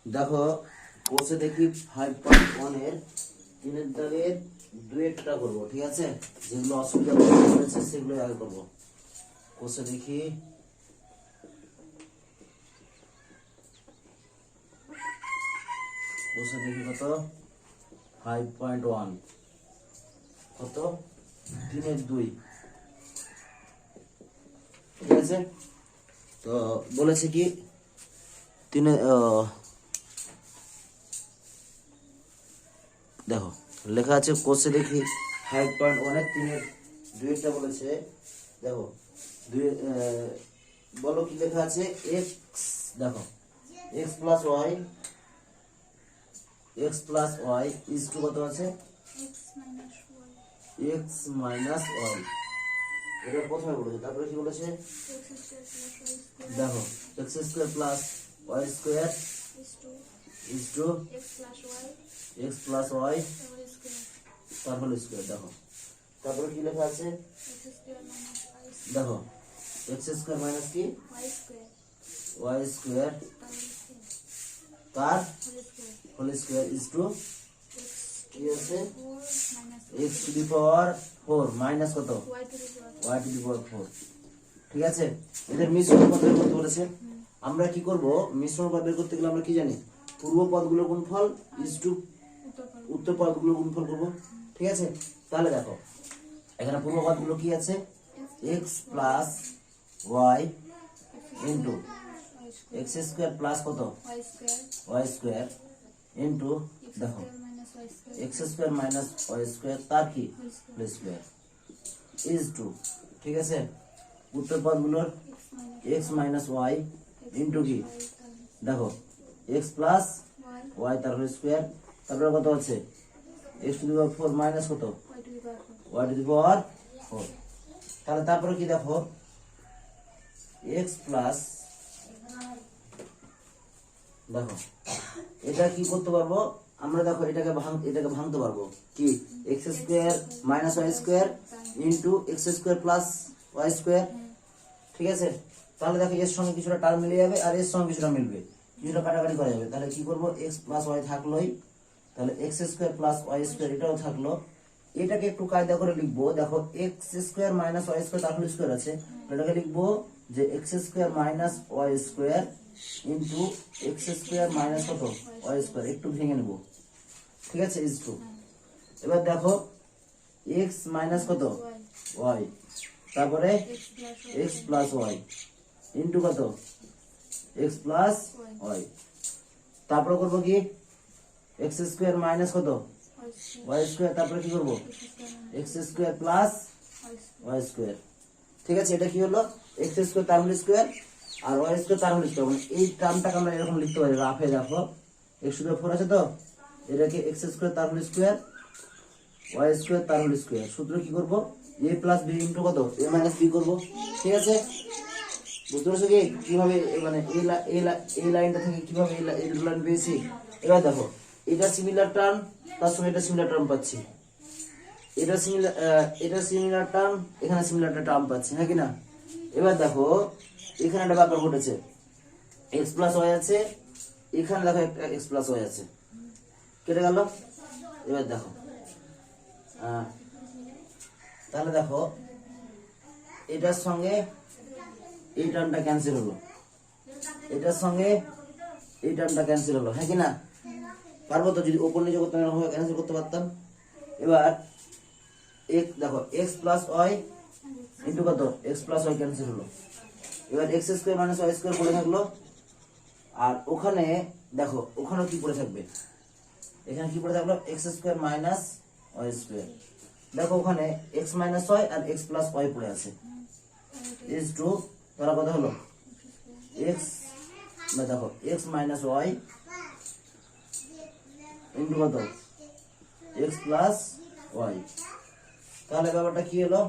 দেখো কোষে দেখি 5.1 এর 3 দাগের দুয়েরটা করব, ঠিক আছে? যেগুলো অসুবিধা হয়েছে সেগুলো আগে করব। কোষে দেখি কত 5.1 কত 3/2, ঠিক আছে? তো বলেছে কি দেখো লেখা আছে কোষে দেখি 5.1 এর 3/2 বলেছে। দেখো বলো কি লেখা আছে, x, দেখো x plus y is to কত আছে, x মাইনাস y। এটা প্রথমে বলেছে, তারপরে কি বলেছে, দেখো x square plus y square is to x plus y তার হোল স্কয়ার। দেখো তারপরে কি লেখা আছে, দেখো x স্কয়ার মাইনাস কি y স্কয়ার তার হোল স্কয়ার ইজ টু কি আছে, x to the power 4 minus কত y টু দি পাওয়ার 4, ঠিক আছে? এদের মিশ্রণ পদ বের করতে বলেছে। আমরা কি করব, মিশ্রণ পদ বের করতে গেলে আমরা কি জানি, পূর্ব পদগুলোর গুণফল ইজ টু উত্তর পদগুলোর গুণফল করব, ঠিক আছে? তাহলে দেখো এখানে পূর্ব পদগুলো কি আছে, x plus y into x square plus কত y স্কয়ার ইনটু দেখো x square minus y square তার কি হোল স্কয়ার ইজ টু, ঠিক আছে? উত্তর পদগুলোর x মাইনাস y ইনটু কি, দেখো x প্লাস y তার হোল স্কয়ার, তারপরে কত আছে x to the power 4 minus কত y টু দি পাওয়ার 4। তাহলে তারপরে কি দেখো x প্লাস, দেখো এটা কি করতে পারবো আমরা, দেখো এটাকে ভাঙতে পারবো কি, x square minus y square into x square plus y square, ঠিক আছে? তাহলে দেখো এর সঙ্গে কিছুটা টার্ম মিলে যাবে আর এর সঙ্গে কিছুটা মিলবে, কিছুটা কাটাকাটি করা যাবে। তাহলে কি করব, x প্লাস y থাকলোই, তাহলে x square plus y square এটাও থাকলো। এটাকে একটু কায়দা করে লিখবো, দেখো x square minus y square তার হোল স্কয়ার আছে, এটাকে লিখবো যে x square minus y square into x square minus কত y স্কয়ার, একটু ভেঙে নেব, ঠিক আছে? ইজ টু, এবার দেখো x মাইনাস কত y, তারপরে x প্লাস y ইনটু কত x প্লাস y, তারপরে করব কি x স্কয়ার মাইনাস কত y স্কয়ার, তারপরে কি করব x square plus y square, ঠিক আছে? এটা কি হলো, x স্কয়ার তার হোল স্কয়ার আর y স্কয়ার তার হোল স্কয়ার। মানে এই টার্মটাকে আমরা এরকম লিখতে পারি রাফে, দেখো x টু দি পাওয়ার 4 আছে, তো এটাকে x স্কয়ার তার হোল স্কয়ার y স্কয়ার তার হোল স্কয়ার। সূত্র কি করব, a প্লাস b ইনটু কত a মাইনাস b করব, ঠিক আছে? বুঝতে পারছো কি কিভাবে, মানে এই লাইনটা থেকে কিভাবে এই দুটো লাইন পেয়েছি। এবার দেখো এটা সিমিলার টার্ম, তার সঙ্গে এটা সিমিলার টার্ম পাচ্ছি, এটা সিমিলার টার্ম, এখানে সিমিলার একটা টার্ম পাচ্ছি, হ্যাঁ কি না? এবার দেখো এখানে একটা ব্যাপার ঘটেছে, x প্লাস y আছে, এখানে দেখো একটা x প্লাস y আছে, কেটে গেল। এবার দেখো তাহলে দেখো এটার সঙ্গে এই টার্মটা ক্যান্সেল হলো, এটার সঙ্গে এই টার্মটা ক্যান্সেল হলো, হ্যাঁ কি না? পারবো তো, যদি ওপর নিচে করতে ক্যান্সেল করতে পারতাম। এবার দেখো x প্লাস y ইনটু কত x প্লাস y ক্যান্সেল হলো, এবার x square minus y square পড়ে থাকলো, আর ওখানে দেখো ওখানেও কি পড়ে থাকবে, এখানে কি পড়ে থাকলো x square minus y square. দেখো ওখানে x মাইনাস y আর x প্লাস y পড়ে আছে, ইজ টু, তাহলে কত হলো x, দেখো x মাইনাস y ইনটু কত x প্লাস y। তাহলে ব্যাপারটা কি হলো,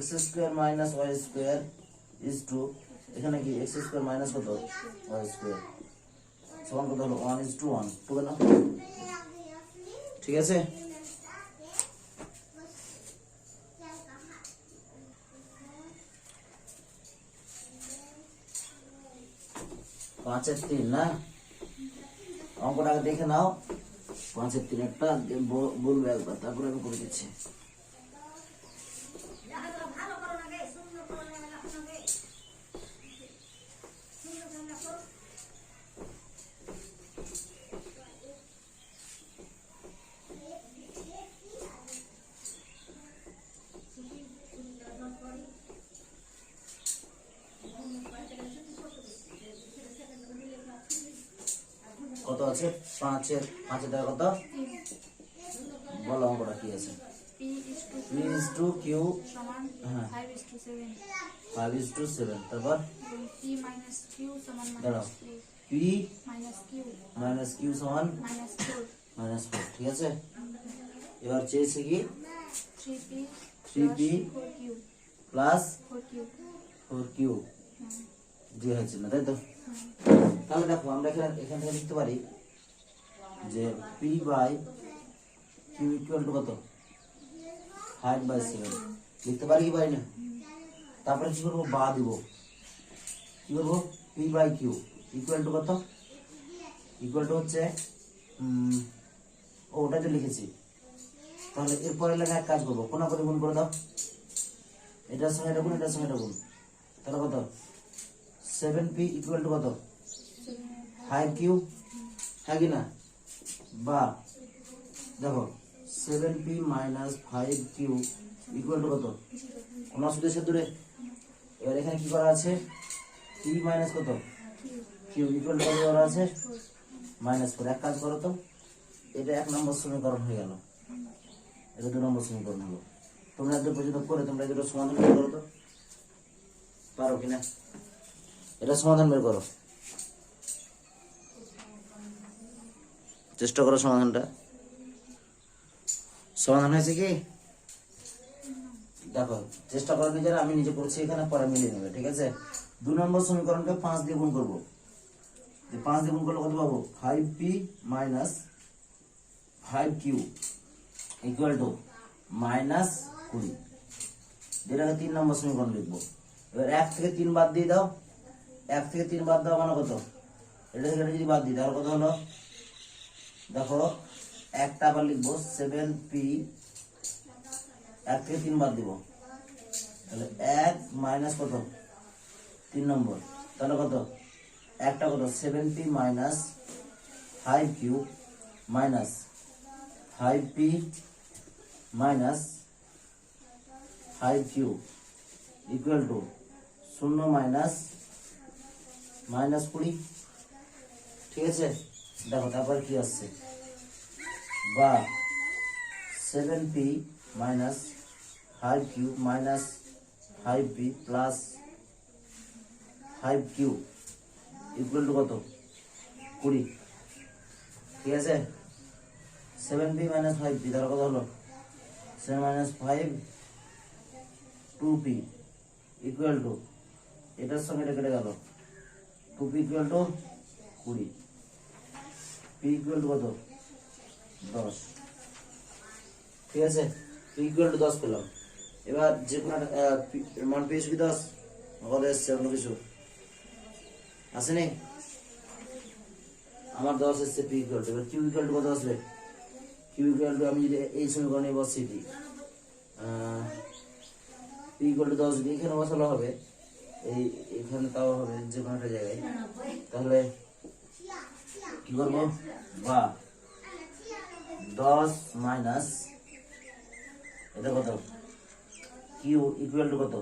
x square minus y square is to, এখানে কি x স্কয়ার মাইনাস কত y স্কয়ার সমান কত হলো 1:1, ঠিক না? ঠিক আছে? 5 আর 3 না। অঙ্কটা আগে দেখে নাও, 5 এর 3 একটা বলবে একবার, তারপরে আমি করে দিচ্ছি। কত আছে? 5 এর টাকা কত? বলো অঙ্কটা কি আছে? P/Q হ্যাঁ 5:7, তারপর দাঁড়াও, P - Q সমান -4, ঠিক আছে। এবার চেয়েছে কি 3P প্লাস 4Q দিয়ে হয়েছে না, তাই তো? তাহলে দেখো আমরা এখান থেকে লিখতে পারি যে P/Q ইকুয়াল টু কত? 5/7 লিখতে পারি কি পারি না? তারপরে কি করবো? বা দিব। কি করবো? P/Q ইকুয়াল টু কত? ইকুয়াল টু হচ্ছে ওটা তো লিখেছি। তাহলে এরপরে লেখা এক কাজ করবো, কোনা করে গুণ করে দাও। এটার সঙ্গে এটা গুণ, এটার সঙ্গে এটা গুণ, তাহলে কত? 7P ইকুয়াল টু কত? 5Q, হ্যাঁ কি না? বা দেখো 7P minus 5Q equal to কত? কোন সূত্রের সাথে দূরে। এবার এখানে কি করা আছে? P মাইনাস কত? Q ইকুয়াল টু কত করা আছে? -4। এক কাজ করো তো, এটা 1 নম্বর সমীকরণ হয়ে গেল, এটা 2 নম্বর সমীকরণ হলো। তোমরা এত পর্যন্ত করে তোমরা এটা সমাধান বের করো তো, পারো কিনা? এটা সমাধান বের করো, চেষ্টা করো সমাধানটা। সমাধান হয়েছে কি? দেখো চেষ্টা করো নিজেরা, আমি নিজে করছি এখানে, পরে মিলিয়ে নেবে, ঠিক আছে। 2 নম্বর সমীকরণকে 5 দিয়ে গুণ করবো। 5 দিয়ে গুণ করলে কত পাবো? 5P minus 5Q equal to -20, যেটাকে 3 নম্বর সমীকরণ লিখবো। এবার 1 থেকে 3 বাদ দিয়ে দাও, 1 থেকে 3 বাদ দাও মানে কত? এটা থেকে এটা যদি বাদ দিই তাহলে কত হলো? দেখো একটা আবার লিখবো 7P, 1 থেকে 3 বাদ দিব, তাহলে 1 মাইনাস কত? 3 নম্বর, তাহলে কত? একটা কত? 7P minus 5Q minus 5P minus 5Q equal to 0 minus -20, ঠিক আছে। দেখো তারপর কি আসছে? বা 7P minus 5Q minus 5P plus 5Q equal to কত? 20, ঠিক আছে। 7P মাইনাস 5P তাহলে কত হলো? 7 মাইনাস 5 2P ইকুয়াল টু, এটার সঙ্গে এটা কেটে গেল, 2P equal to 20, P equal to কত? 10, ঠিক আছে। P ইকুয়াল টু 10 পেলাম। এবার যে কোনো মান পেয়েছি কি 10? কত এসছে? অন্য কিছু আসেনি? আমার 10 এসছে P ইকুয়াল টু। এবার Q ইকুয়াল টু কত আসবে? Q ইকুয়াল টু আমি যদি এই সমীকরণে বসিয়ে দিই, P ইকুয়াল টু 10 যদি এখানে বসানো হবে, এখানে তাও হবে যে কোনো একটা জায়গায়, তাহলে কি করবো? বা 10 মাইনাস এটা কত? Q ইকুয়াল টু কত?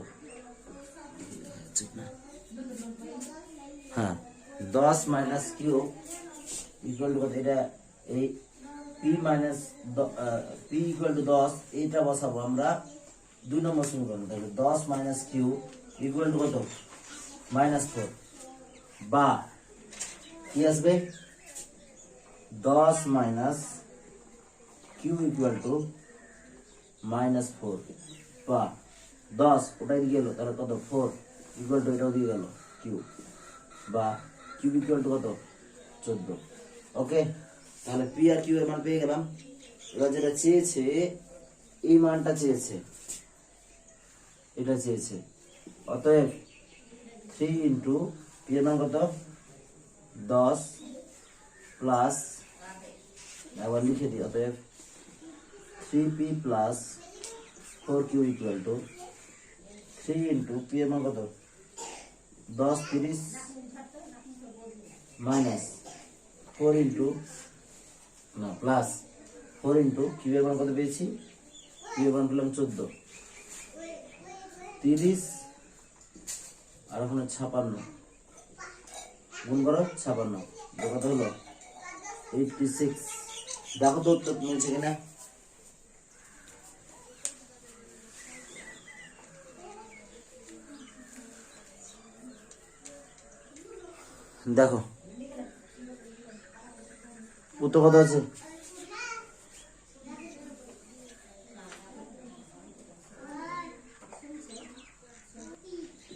হ্যাঁ 10 মাইনাস Q ইকুয়াল টু কত? এটা এই P minus P equal to 10, এইটা বসাবো আমরা 2 নম্বর সমীকরণ। তাহলে 10 মাইনাস Q ইকুয়াল টু কত? -4। বা কি আসবে? 10 মাইনাস Q ইকুয়াল টু -4, বা 10 ওটাই দিয়ে গেল, তাহলে কত? 4 ইকুয়াল টু এটাও দিয়ে গেল Q, বা Q ইকুয়াল টু কত? 14। ওকে, তাহলে P আর Q এর মান পেয়ে গেলাম। এবার যেটা চেয়েছে, এই মানটা চেয়েছে, এটা চেয়েছে, অতএব 3 ইন্টু P এর মান কত? 10 প্লাস, আবার লিখে দিই, অতএব 3p plus 4q equal to 3 into p এর মান কত 10 30 মাইনাস 4 ইন্টু না প্লাস 4 ইন্টু q এর মান কত পেয়েছি, q এর মান পেলাম 14, 30 আর ওখানে 56 গুণ করো 56, কত হলো 86। দেখো তো উত্তর মিলছে কিনা। দেখো উত্তর কত আছে,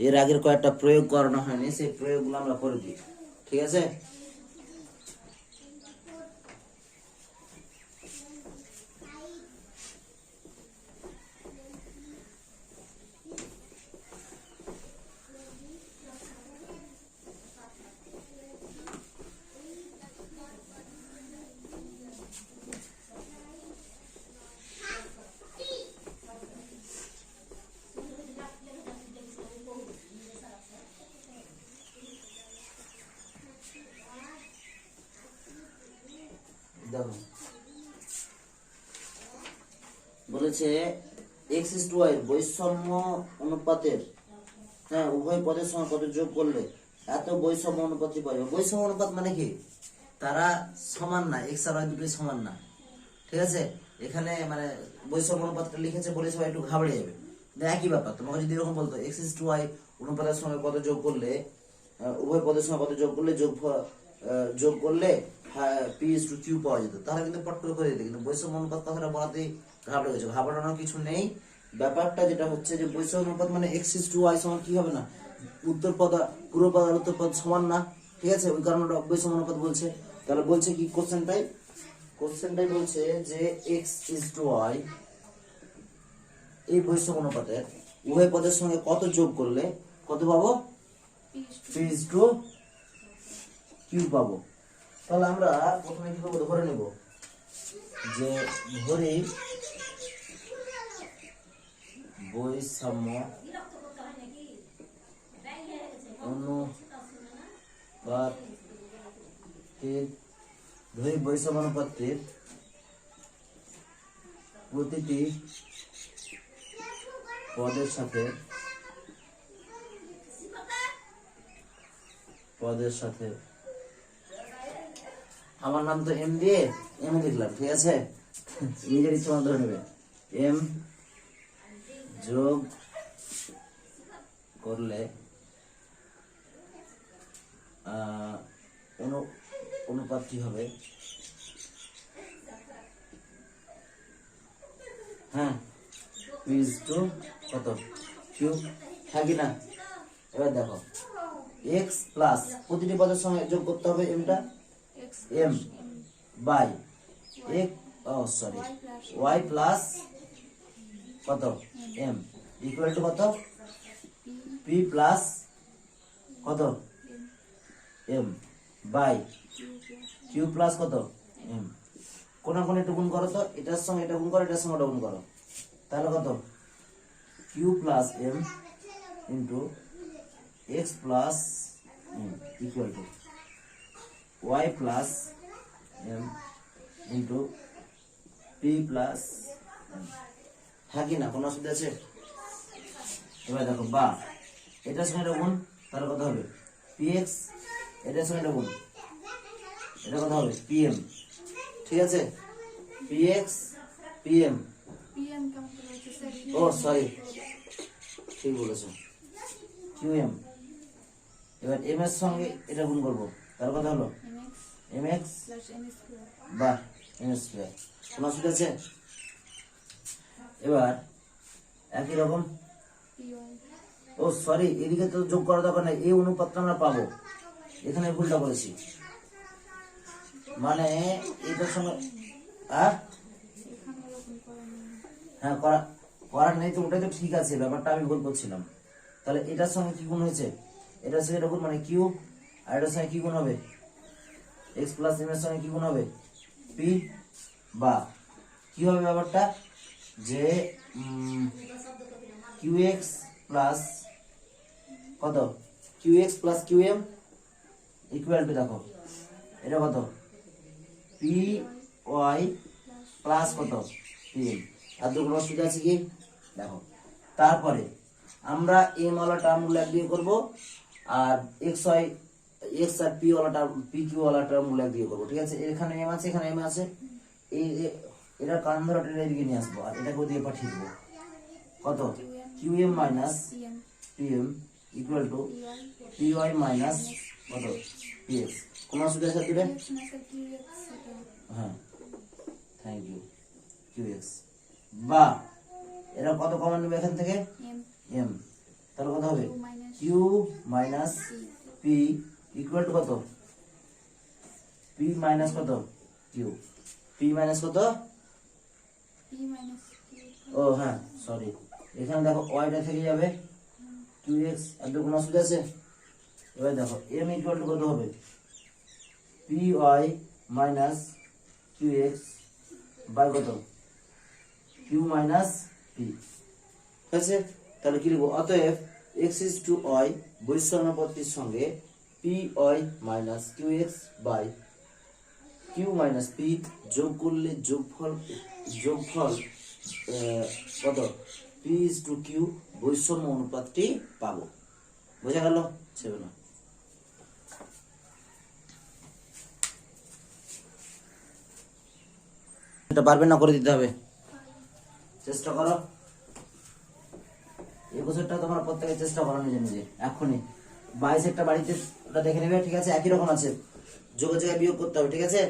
এর আগের কয়েকটা প্রয়োগ করানো হয়নি, সেই প্রয়োগগুলো আমরা করে দিই, ঠিক আছে। দেখো বলেছে x/y এর বৈষম্য অনুপাতের, হ্যাঁ উভয় পদের সঙ্গে কত যোগ করলে এত বৈষম্য অনুপাতটি পাবে। বৈষম্য অনুপাত মানে কি, তারা সমান না, x আর y দুটোই সমান না, ঠিক আছে। এখানে মানে বৈষম্য অনুপাতটা লিখেছে বলে সবাই একটু ঘাবড়ে যাবে, একই ব্যাপার। তোমাকে যদি এরকম বলতো x/y অনুপাতের সঙ্গে কত যোগ করলে, উভয় পদের সঙ্গে কত যোগ করলে যোগ করলে p/q পাওয়া যেত, তাহলে কিন্তু পট করে দিত। কিন্তু বৈষম্য অনুপাত কথাটা বলাতেই ঘাবড়ে গেছে, ঘাবড়ানোর কিছু নেই। ব্যাপারটা যেটা হচ্ছে যে বৈষম্য অনুপাত মানে x/y সমান কি হবে না, উত্তর পদ পূর্ব পদ আর উত্তর পদ সমান না, ঠিক আছে, ওই কারণে বৈষম্য অনুপাত বলছে। তাহলে বলছে কি কোশ্চেনটাই বলছে যে x/y এই বৈষম্য অনুপাতের উভয় পদের সঙ্গে কত যোগ করলে কত পাবো, p/q পাবো। তাহলে আমরা প্রথমে কি করবো, ধরে নেব যে ধরি বৈষম্য অনুপাতের প্রতিটি পদের সাথে আমার নাম তো এম দিয়ে এম লিখলাম, ঠিক আছে, নিজের ইচ্ছা মতো ধরে নেবে, এম যোগ করলে অনুপাতটি হবে, হ্যাঁ p/q কত q, হ্যাঁ কি না। এবার দেখো x প্লাস প্রতিটি পদের সঙ্গে যোগ করতে হবে এমটা m বাই y প্লাস কত m ইকুয়াল টু কত p প্লাস কত m বাই q প্লাস কত m। কোন একটু গুণ করো তো, এটার সঙ্গে এটা গুণ করো, এটার সঙ্গে ওটা গুণ করো, তাহলে কত q plus m into x plus m equal two y plus m into p plus m, হ্যাঁ কি না, কোনো অসুবিধা আছে। এবার দেখো বা এটার সঙ্গে এটা গুণ, তাহলে কত হবে px, এটার সঙ্গে এটা গুণ, এটা কত হবে pm, ঠিক আছে, px pm, ও সরি ঠিক বলেছো qm। এবার m এর সঙ্গে এটা গুণ করবো, তার কথা হলো mx বা m স্কয়ার, কোনো অসুবিধা আছে। এবার একই রকম, ও সরি এদিকে তো যোগ করা দরকার নাই, এই অনুপাতটা আমরা পাবো, এখানে ভুলটা বলেছি, মানে এটার সঙ্গে হ্যাঁ করার নেই তো, ওটাই তো ঠিক আছে, ব্যাপারটা আমি ভুল করছিলাম। তাহলে এটার সঙ্গে কি গুণ হয়েছে, এটার সঙ্গে এটা গুণ মানে কিউ, আর এটার সঙ্গে কি গুণ হবে এক্স প্লাস এম এর সঙ্গে কি গুণ হবে পি, বা কি হবে ব্যাপারটা যে কিউ এক্স প্লাস কত Q X plus Q M equal to দেখো এটা কত পি ওয়াই প্লাস কত পি এম। আর দুটো অসুবিধা আছে কি দেখো, তারপরে আমরা এম ওয়ালা টার্মগুলো এক দিয়ে করবো, আর এক্স ওয়াই এক্স আর পি ওয়ালা টার্ম পি কিউ ওয়ালা টার্মগুলো এক দিয়ে করবো, ঠিক আছে। এখানে এম আছে, এখানে এম আছে, এই এটা কারণ ধরো এটা এদিকে নিয়ে আসবো, আর এটাকে ওদিকে পাঠিয়ে দেবো। কত Q M minus P M equal to P Y minus কত পি এক্স। কোনো অসুবিধা আছে দুটো? হ্যাঁ, থ্যাংক ইউ। কিউ এক্স বা এরা কত কমন নেবে এখান থেকে এম, তাহলে কত হবে Q minus P equal to কত পি মাইনাস কত কিউ, পি মাইনাস কত ও হ্যাঁ সরি, এখানে দেখো ওয়াইটা থেকে যাবে কিউ এক্স, আর কোনো অসুবিধা আছে? এবার দেখো এম ইকুয়াল টু কত হবে P Y minus Q X by কত কিউ মাইনাস পি, ঠিক আছে। তাহলে কি লিখবো, অতএব এক্স ইজ টু ওয়াই বৈষম্য পদ্ধতির সঙ্গে P Y minus Q X by Q minus P যোগ করলে যোগফল কত পি ইজ টু কিউ বৈষম্য অনুপাতটি পাবো। বোঝা গেল? ছেবে না, এটা পারবে না, করে দিতে হবে, চেষ্টা করো। এই বছরটা তোমরা প্রত্যেকে চেষ্টা করো নিজে নিজে এখনই। 22 একটা বাড়িতে ওটা দেখে নেবে, ঠিক আছে। একই রকম আছে, যোগ জায়গায় বিয়োগ করতে হবে, ঠিক আছে।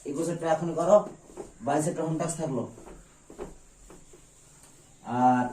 এই বছরটা এখনই করো, 22 একটা হোম টাস্ক থাকলো। আর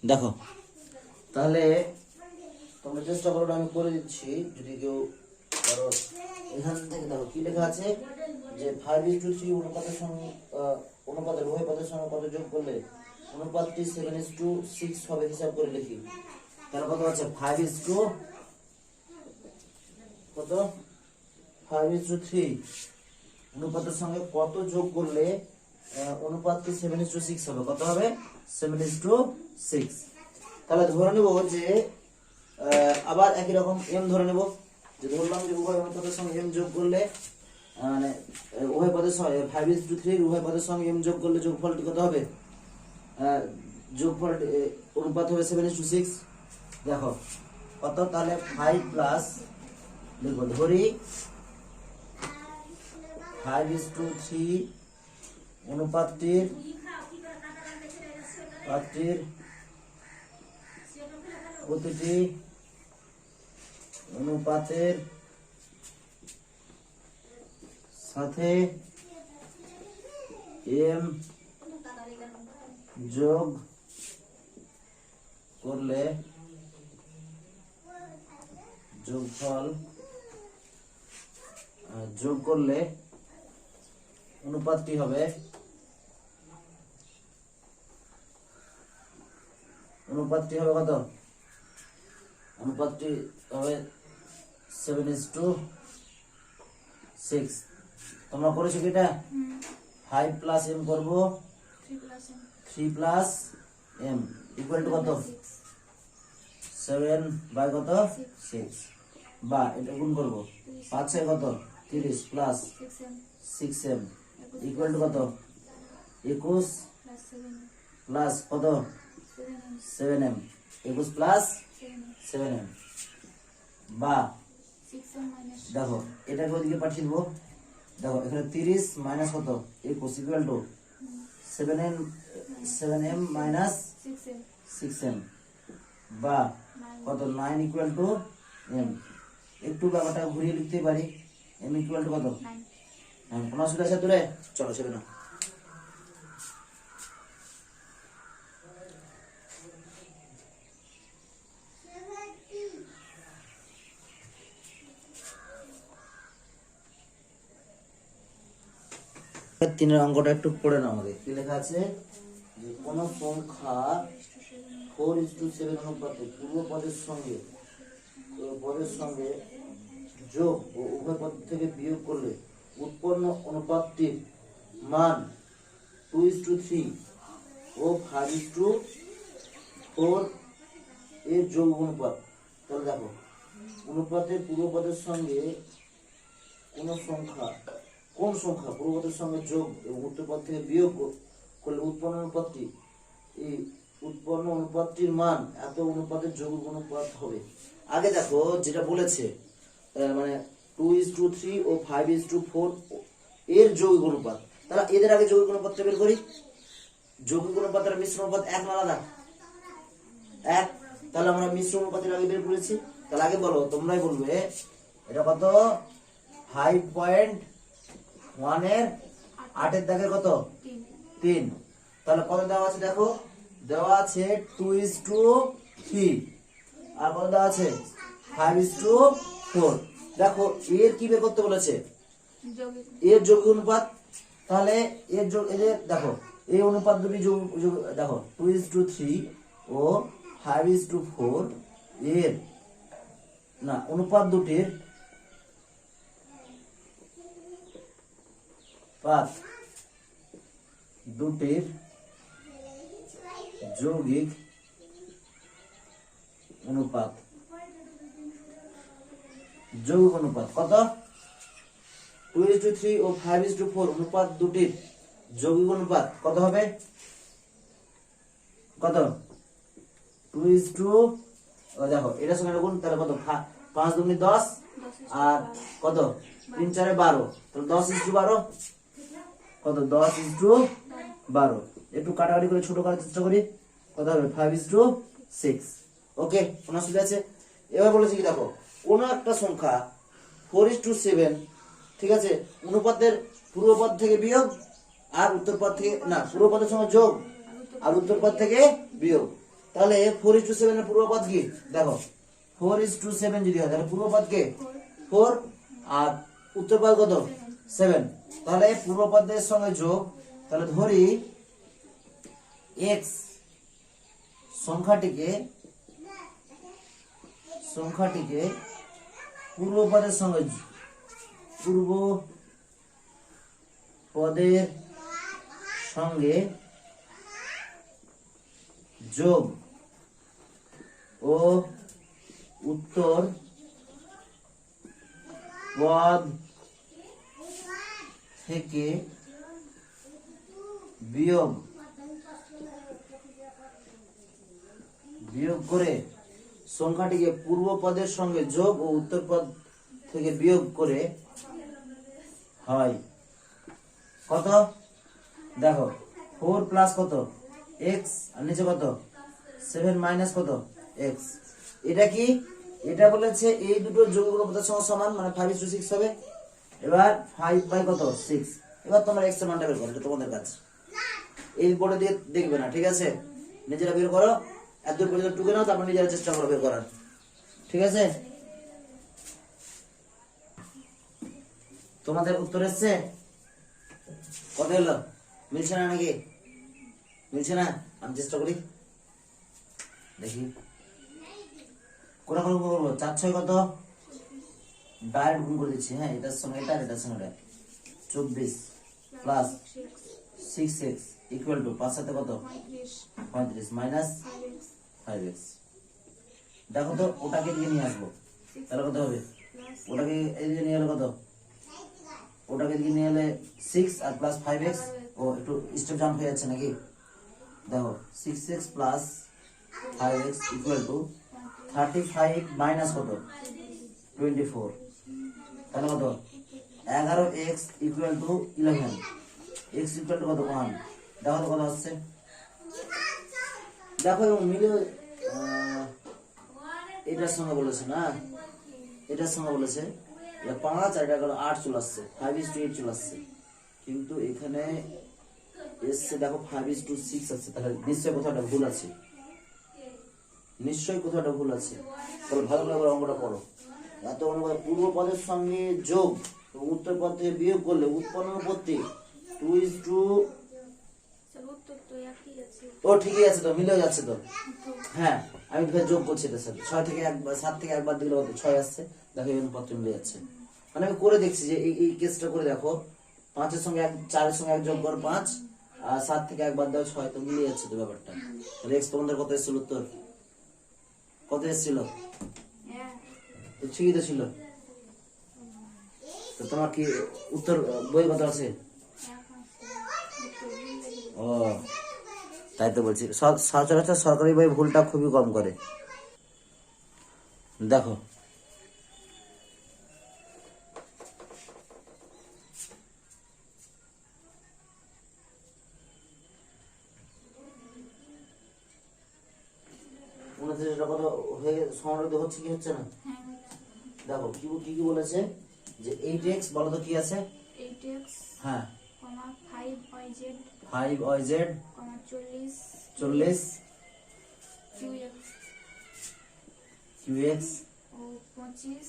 দেখো, তাহলে তোমরা চেষ্টা করো, আমি করে দিচ্ছি যদি কেউ করো। এখান থেকে দেখো কি লেখা আছে যে 5:3 অনুপাতের সঙ্গে অনুপাতের উভয় পদের সঙ্গে কত যোগ করলে অনুপাতটি 7:6 হবে, হিসাব করে লিখি। তাহলে কত আছে 5:3 কত 5:3 অনুপাতের সঙ্গে কত যোগ করলে অনুপাতটি 7:6 হবে, কত হবে 7:6। তাহলে ধরে নেব যে আবার একই রকম এম ধরে নেব, যে ধরলাম যে উভয় অনুপাতের সঙ্গে এম যোগ করলে মানে উভয় পদের সঙ্গে 5:3 উভয় পদের সঙ্গে এম যোগ করলে যোগফলটি কত হবে, যোগফল অনুপাত হবে 7:6। দেখো কত, তাহলে 5 প্লাস লিখবো, ধরি 5:3 অনুপাতটির প্রতিটি অনুপাতের সাথে এম যোগ করলে যোগ করলে অনুপাতটি হবে কত, অনুপাতটি হবে 7:6। তোমরা করেছো কি এটা? 5 প্লাস এম করবো, 3 প্লাস এম ইকুয়াল টু কত 7 বাই কত 6, বা এটা গুণ করবো 5 6 কত 30 প্লাস 6m ইকুয়াল টু কত 21 প্লাস কত 7m, 21 প্লাস 7m, বা দেখো এটাকে ওদিকে পাঠিয়ে দেবো, দেখো এখানে 30 মাইনাস কত 21 equal to 7m minus 6m বা কত 9 ইকুয়াল টু m। একটু ব্যাপারটা ঘুরিয়ে লিখতে পারি m ইকুয়াল টু কত 9। কোনো অসুবিধা আছে তোরে? চলো সেবে না। তিনের অঙ্কটা একটু পড়ে নাও আমাদের। কি লেখা আছে যে কোন সংখ্যা 4:7 অনুপাতে পূর্ব পদের সঙ্গে যোগ ও উভয় পদ থেকে বিয়োগ করলে উৎপন্ন অনুপাতটির মান 2:3 ও 5:4 এর যোগ অনুপাত। তাহলে দেখো অনুপাতের পূর্ব পদের সঙ্গে কোন সংখ্যা পূর্ব পদের সঙ্গে যোগ এবং উত্তর পদ থেকে বিয়োগ করলে উৎপন্ন অনুপাতটির মান এত অনুপাতের যোগ অনুপাত হবে। আগে দেখো যেটা বলেছে মানে 2:3 ও 5:4 এর যৌগিক অনুপাত। তাহলে এদের আগে যৌগিক অনুপাতটা বের করি। যৌগিক অনুপাত আর মিশ্র অনুপাত এক না আলাদা? এক। তাহলে আমরা মিশ্র অনুপাতের আগে বের করেছি। তাহলে আগে বলো, তোমরাই বলবে এটা কত 5.1 এর 8 এর দাগের কত 3। তাহলে কত দেওয়া আছে দেখো, দেওয়া আছে 2:3 আর কত দেওয়া আছে 5:4। দেখো এর কি বের করতে বলেছে, এর যৌগিক অনুপাত। তাহলে এর যোগ এই যে দেখো এই অনুপাত দুটি যোগ দেখো 2:3 ও 5:4 এর না অনুপাত দুটির যৌগিক অনুপাত কত 2:3 ও 5:4 অনুপাত দুটির যৌগিক অনুপাত কত হবে? কত 2:, দেখো এটার সঙ্গে গুণ, তাহলে কত 5 দুগুণে 10 আর কত 3 4 12, তাহলে 10:12 কত 10:12। একটু কাটাকাটি করে ছোট করার চেষ্টা করি, কত হবে 5:6। ওকে, কোন অসুবিধা আছে? এবার বলেছি কি দেখো কোন একটা সংখ্যা 4:7, ঠিক আছে, অনুপাতের পূর্বপদ থেকে বিয়োগ আর উত্তরপদ থেকে না পূর্বপদের সঙ্গে যোগ আর উত্তরপদ থেকে বিয়োগ। তাহলে 4:7 এর পূর্বপদ কি দেখো 4:7 যদি হয় তাহলে পূর্বপদ কে 4 আর উত্তরপদ কত 7। তাহলে পূর্বপদের সঙ্গে যোগ, তাহলে ধরি x সংখ্যাটিকে পূর্বপদের সঙ্গে যোগ ও উত্তর পদ থেকে বিয়োগ করে সংখ্যাটিকে পূর্ব পদের সঙ্গে যোগ ও উত্তর পদ থেকে বিয়োগ করে হয় কত দেখো 4 প্লাস কত x আর নিচে কত 7 মাইনাস কত x। এটা কি, এটা বলেছে এই দুটো যৌগিক অনুপাতের সঙ্গে সমান, মানে 5:6 হবে। এবার 5 বাই কত 6। এবার তোমরা x এর মানটা বের করো, এটা তোমাদের কাজ। এই বোর্ডে দিয়ে দেখবে না, ঠিক আছে, নিজেরা বের করো। এত দূর পর্যন্ত টুকে নাও, তারপর নিজেরা চেষ্টা করো বের করার, ঠিক আছে। তোমাদের উত্তর এসছে কত হলো? মিলছে না নাকি? মিলছে না? আমি চেষ্টা করি দেখি কোন কোন করবো। 4 6 কত ডাইরেক্ট গুণ করে দিচ্ছি। হ্যাঁ, এটার সঙ্গে এটা আর এটার সঙ্গে এটা 24 প্লাস 6x ইকুয়াল টু 5 সাথে কত 35 মাইনাস 5x। দেখো তো ওটাকে দিয়ে নিয়ে আসবো, তাহলে কত হবে? ওটাকে এদিকে নিয়ে এলে কত? ওটাকে দিকে নিয়ে এলে 6 আর প্লাস 5x। ও একটু স্টেপ জাম্প হয়ে যাচ্ছে নাকি? দেখো 6x plus 5x equal to 35 minus কত 24, তাহলে কত 11x equal to 11, x equal to কত 1, দেখো তো কত আসছে, দেখো এবং মিলে এটার সঙ্গে বলেছে না, এটার সঙ্গে বলেছে 5 আর এটা গেল 8 চলে আসছে, 5:8 চলে আসছে, কিন্তু এখানে এসছে দেখো 5:6 আসছে, তাহলে নিশ্চয়ই কোথাও একটা ভুল আছে, নিশ্চয়ই কোথাও একটা ভুল আছে। তাহলে ভালো করে অঙ্কটা পড়ো। এত অঙ্ক পূর্ব পদের সঙ্গে যোগ এবং উত্তর পদ থেকে বিয়োগ করলে উৎপন্ন পদটি 2:, ও ঠিকই আছে তো, মিলেও যাচ্ছে তো। হ্যাঁ আমি যোগ করছি এটার সাথে, 6 থেকে 7 থেকে একবার দিলে কত 6 আসছে, দেখো এই অনুপাত মিলে যাচ্ছে। মানে আমি করে দেখছি যে এই কেসটা করে দেখো, 5 এর সঙ্গে 4 এর সঙ্গে 1 যোগ করো 5, আর 7 থেকে একবার দাও 6, তো মিলে যাচ্ছে তো ব্যাপারটা। তাহলে x তোমাদের কত এসেছিল উত্তর, কত এসেছিল, তো ঠিকই তো ছিল। তো তোমার কি উত্তর বই কত আছে? ও তাই তো বলছি, সচরাচর সরকারি বই ভুলটা খুবই কম করে। দেখো কত হয়ে সমানুপাতিক হচ্ছে কি হচ্ছে না, দেখো কি কি কি বলেছে যে 8x বলো তো কি আছে, 8x, হ্যাঁ 5yz, 5yz, 40 qx qx ও 25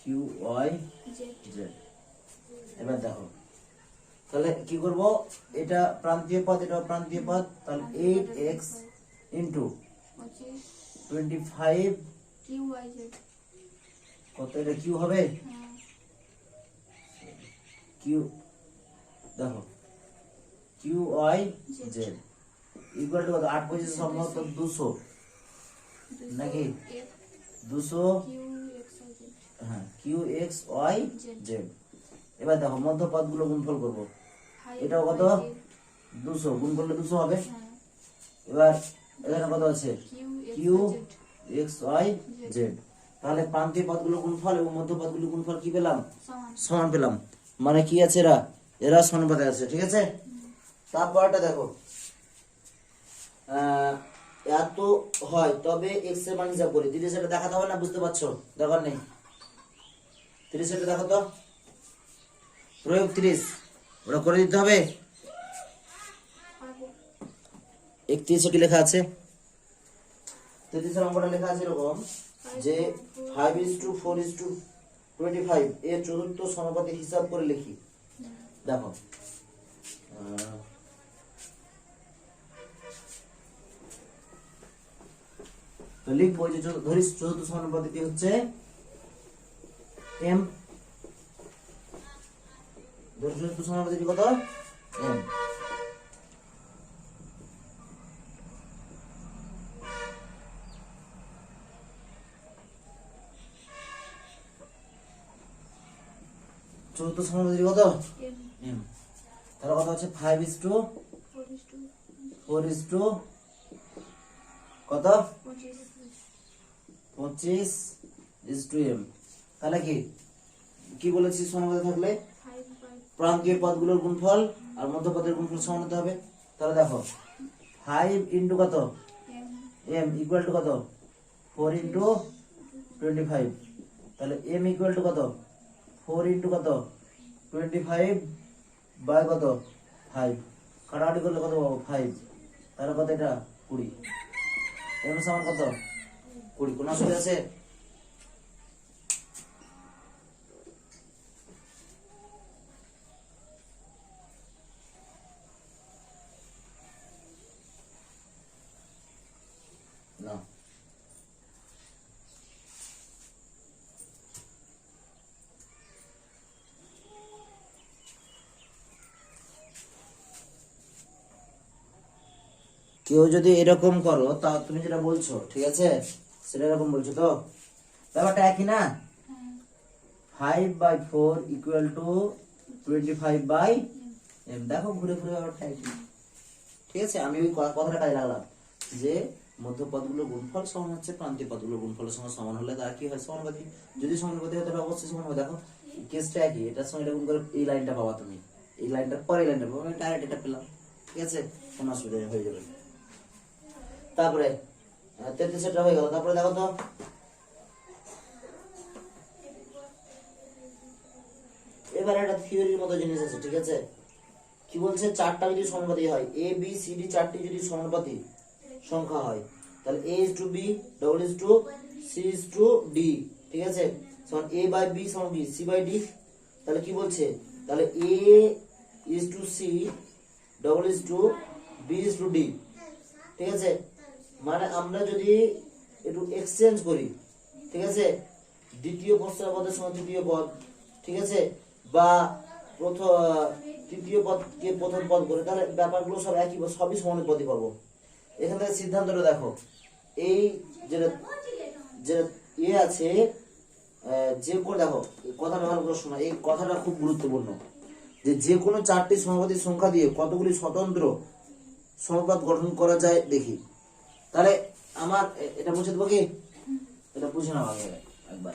qyz। এবার দেখো তাহলে কি করব, এটা প্রান্তীয় পদ, এটা প্রান্তীয় পদ, তাহলে 8x ইন্টু 25 qyz, কত, এটা কিউ হবে, কিউ, দেখো qyz ইকুয়াল টু কত, 8 পঁচিশ সম্ভবত 200 নাকি 200, হ্যাঁ qxyz। এবার দেখো মধ্য পদগুলো গুণফল করব, এটাও কত 200, গুণ করলে 200 হবে। এবার এখানে কত আছে qxyz, তাহলে প্রান্তীয় পদগুলো গুণফল এবং মধ্য পদগুলো গুণফল কি পেলাম, সমান পেলাম, মানে কি আছে এরা এরা সমানুপাতে আছে, ঠিক আছে। তারপরটা দেখো এত হয় তবে x এর মান হিসাব করি, 30 এটা দেখাতে হবে না, বুঝতে পারছো, দরকার নেই, 30 এটা দেখো তো, প্রয়োগ 30 ওটা করে দিতে হবে, 31 কি লেখা আছে, 33 এর অঙ্কটা লেখা আছে এরকম যে 5:4:25 এর চতুর্থ সমানুপাতিক হিসাব করে লিখি। দেখো তো লিখবো যে ধরি চতুর্থ সমানুপাতিকটি হচ্ছে m, ধরি চতুর্থ সমানুপাতিকটি কত m, চতুর্থ সমানুপাতিকটি কত m, তাহলে কত হচ্ছে 5:4 কত 25:m। তাহলে কি কি বলেছি, সমানুপাতিক থাকলে প্রান্তীয় পদগুলোর গুণফল আর মধ্য পদের গুণফল সমান হতে হবে। তাহলে দেখো 5 ইন্টু কত m ইকুয়াল টু কত 4 ইন্টু 25, তাহলে m ইকুয়াল টু কত 4 ইন্টু কত 25 বাই কত 5, কাটাকাটি করলে কত পাবো 5, তাহলে কত এটা 20, m সমান কত 20, কোন অসুবিধা আছে? না কেউ যদি এরকম করো তা তুমি যেটা বলছো ঠিক আছে, সেটা এরকম বলছো তো, ব্যাপারটা একই না, 5/4 ইকুয়াল টু 25/m, দেখো ঘুরে ঘুরে ব্যাপারটা একই, ঠিক আছে। আমি ওই কথাটা কাজে লাগলাম যে মধ্যপদগুলোর গুণফল সমান হচ্ছে প্রান্তীয় পদগুলোর গুণফলের সঙ্গে সমান হলে তারা কি হয় সমানুপাতিক। যদি সমানুপাতিক হয় তাহলে অবশ্যই সমান হবে। দেখো কেসটা একই, এটার সঙ্গে এটা গুণ করে এই লাইনটা পাবা তুমি, এই লাইনটার পরে এই লাইনটা পাবা, আমি ডাইরেক্ট এটা পেলাম। ঠিক আছে, কোনো অসুবিধা নেই, হয়ে যাবে। তারপরে 33টা হয়ে গেল। তারপরে দেখো তো এবার একটা থিওরির মতো জিনিস আছে। ঠিক আছে, কি বলছে, চারটা যদি সমানুপাতিক হয়, এ বি সি ডি চারটি যদি সমানুপাতিক সংখ্যা হয়, তাহলে A is to B, double is to C is to D. ঠিক আছে, সমান এ বাই বি সমান কি সি বাই ডি। তাহলে কি বলছে, তাহলে A is to C, double is to B is to D. ঠিক আছে, মানে আমরা যদি একটু এক্সচেঞ্জ করি, ঠিক আছে, দ্বিতীয় প্রশ্নের পদের সঙ্গে তৃতীয় পদ, ঠিক আছে, বা তৃতীয় পদকে প্রথম পদ করে, তাহলে ব্যাপারগুলো সব একই, সবই সমানুপাতিক পাবো। এখান থেকে সিদ্ধান্তটা দেখো, এই যেটা যেটা ইয়ে আছে, যে কোনো দেখো কথাটা ভালো করে শোনা, এই কথাটা খুব গুরুত্বপূর্ণ, যে কোনো চারটি সমানুপাতিক সংখ্যা দিয়ে কতগুলি স্বতন্ত্র সমানুপাত গঠন করা যায় দেখি। তাহলে আমার এটা বুঝে দেবো কি, এটা বুঝে নাও আগে একবার।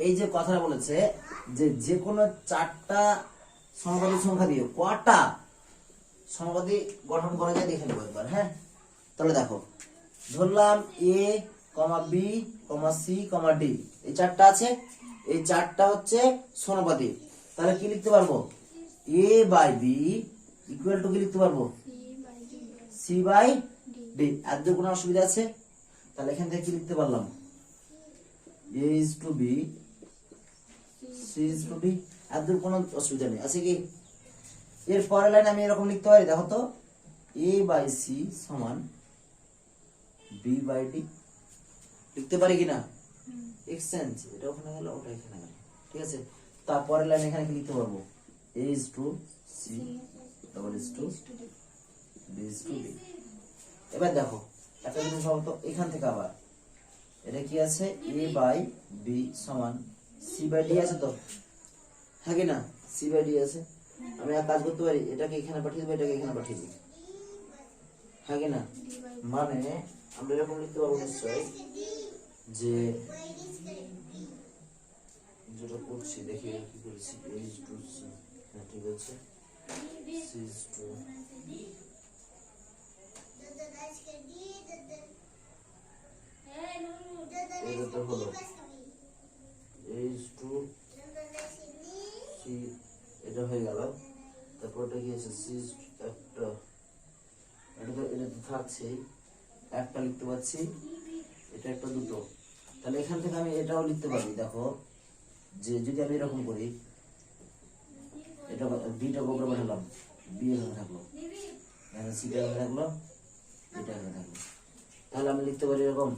এই যে কথাটা বলেছে যে কোনো চারটা সমানুপাতিক সংখ্যা দিয়ে কটা সমানুপাতিক গঠন করা যায় দেখে নেবো একবার। হ্যাঁ, তাহলে দেখো, ধরলাম এ কমা B comma c comma D, এই চারটা আছে, এই চারটা হচ্ছে সমানুপাতিক। তাহলে কি লিখতে পারবো, এ বাই বি ইকুয়াল টু কি লিখতে পারবো, সি বাই ডি। এর কোনো অসুবিধা আছে? তাহলে এখান থেকে কি লিখতে পারলাম, A is to B, C is to D. এর কোনো অসুবিধা নেই, আছে কি? এর পরের লাইন আমি এরকম লিখতে পারি, দেখো তো, এ বাই সি সমান বি বাই ডি। লিখতে পারি কিনা? এক্সচেঞ্জ, এটা ওখানে গেল, ওটা এখানে গেল। ঠিক আছে, তারপরের লাইন এখানে কি লিখতে পারবো, A is to C, double is to B is to D. এবার দেখো একটা জিনিস বলতো, এখান থেকে আবার এটা কি আছে, এ বাই বি সমান সি বাই ডি আছে তো, হ্যাঁ কি না, সি বাই ডি আছে। আমি এক কাজ করতে পারি, এটাকে এখানে পাঠিয়ে দেবো, এটাকে এখানে পাঠিয়ে দিই, হ্যাঁ কি না। মানে আমরা এরকম লিখতে পারবো নিশ্চয়, যে যেটা করছি দেখি কি করেছি, এ ইজ টু সি, হ্যাঁ ঠিক আছে, সি ইজ টু, এটা হলো এ ইজ টু সি, এটা হয়ে গেল। তারপর এটা কি আছে, সি ইজ একটা, এটা তো থাকছেই, একটা লিখতে পাচ্ছি, এটা একটা দুটো। তাহলে এখান থেকে আমি এটাও লিখতে পারি, দেখো, যে যদি আমি এরকম করি, এটা বিটা উপরে পাঠালাম, বি এখানে থাকলো, এখানে সিটা এখানে থাকলো, এটা এখানে থাকলো। তাহলে আমি লিখতে পারি এরকম,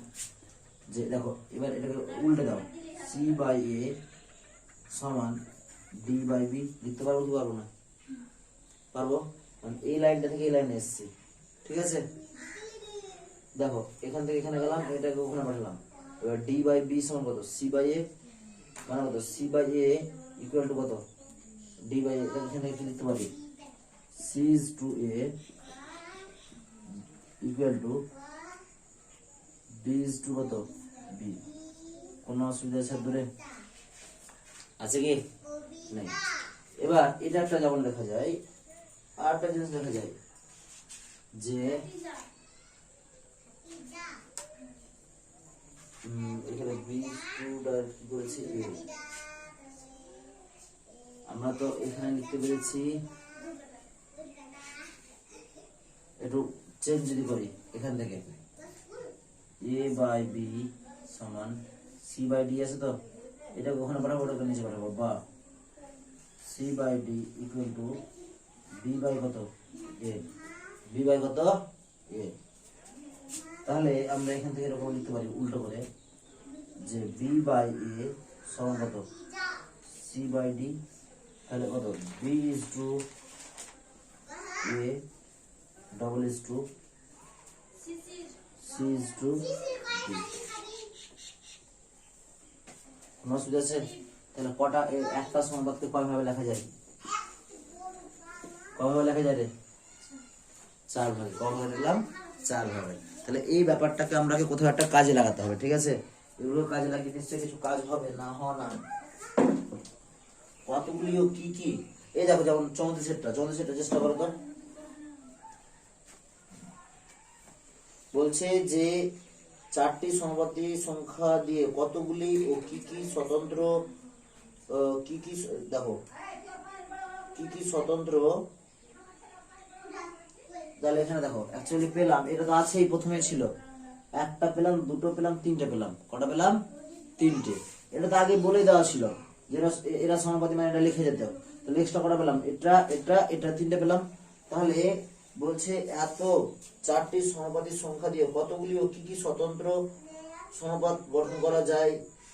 যে দেখো এবার এটাকে উল্টে দাও, সি বাই এ সমান ডি বাই বি। লিখতে পারবো কি পারবো না? পারবো, কারণ এই লাইনটা থেকে এই লাইনে এসেছি। ঠিক আছে, দেখো এখান থেকে এখানে গেলাম, এটাকে ওখানে পাঠালাম। এবার ডি বাই বি সমান কত, সি বাই এ, মানে কত, C by A equal to কত, ডি বাই এ। এখানে কি লিখতে পারি, C is to A equal to B is to কত, বি। কোনো অসুবিধা আছে দূরে, আছে কি? নেই। এবার এটা একটা যেমন লেখা যায়, আর একটা জিনিস লেখা যায়, যে এখানে বি স্টুডার কি করেছি, আমরা তো এখানে লিখতে পেরেছি, একটু চেঞ্জ যদি করি এখান থেকে, এ বাই বি সমান সি বাই ডি আছে তো, এটা ওখানে পাঠাবো, ওটাকে নিচে পাঠাবো, বা C by D equal to B by কত, এ, বি বাই কত, এ। তাহলে আমরা এখান থেকে এরকম লিখতে পারি উল্টো করে, যে বি বাই এ সমান কত, সি বাই ডি। তাহলে কত, B is to A double is to C is to D. কোনো অসুবিধা আছে? তাহলে কটা, একটা সমানুপাতকে কয়ভাবে লেখা যায়, কয়ভাবে লেখা যায় রে? 4 ভাগে, কত ভাগে নিলাম 4 ভাগে। তাহলে এই ব্যাপারটাকে আমরাকে কোথাও একটা কাজে লাগাতে হবে, ঠিক আছে? এগুলো কাজে লাগিয়ে নিশ্চয়ই কিছু কাজ হবে, না হওয়া না। কতগুলি ও কি কি, এই দেখো যেমন 34টা চেষ্টা করো তো। বলছে যে 4টি সমবাদী সংখ্যা দিয়ে কতগুলি ও কি কি স্বতন্ত্র কি কি দেখো কি কি স্বতন্ত্র, তাহলে এখানে দেখো অ্যাকচুয়ালি পেলাম, এটা তো আছেই, প্রথমে ছিল একটা পেলাম, দুটো পেলাম, তিনটে পেলাম। কটা পেলাম? তিনটে। এটা তো আগে বলে দেওয়া ছিল যে এরা সমানুপাতি, মানে এটা লিখে যেতে। তাহলে এক্সট্রা কটা পেলাম? এটা এটা এটা তিনটে পেলাম। তাহলে বলছে এত 4টি সমানুপাতি সংখ্যা দিয়ে কতগুলি ও কি কি স্বতন্ত্র সমানুপাত গঠন করা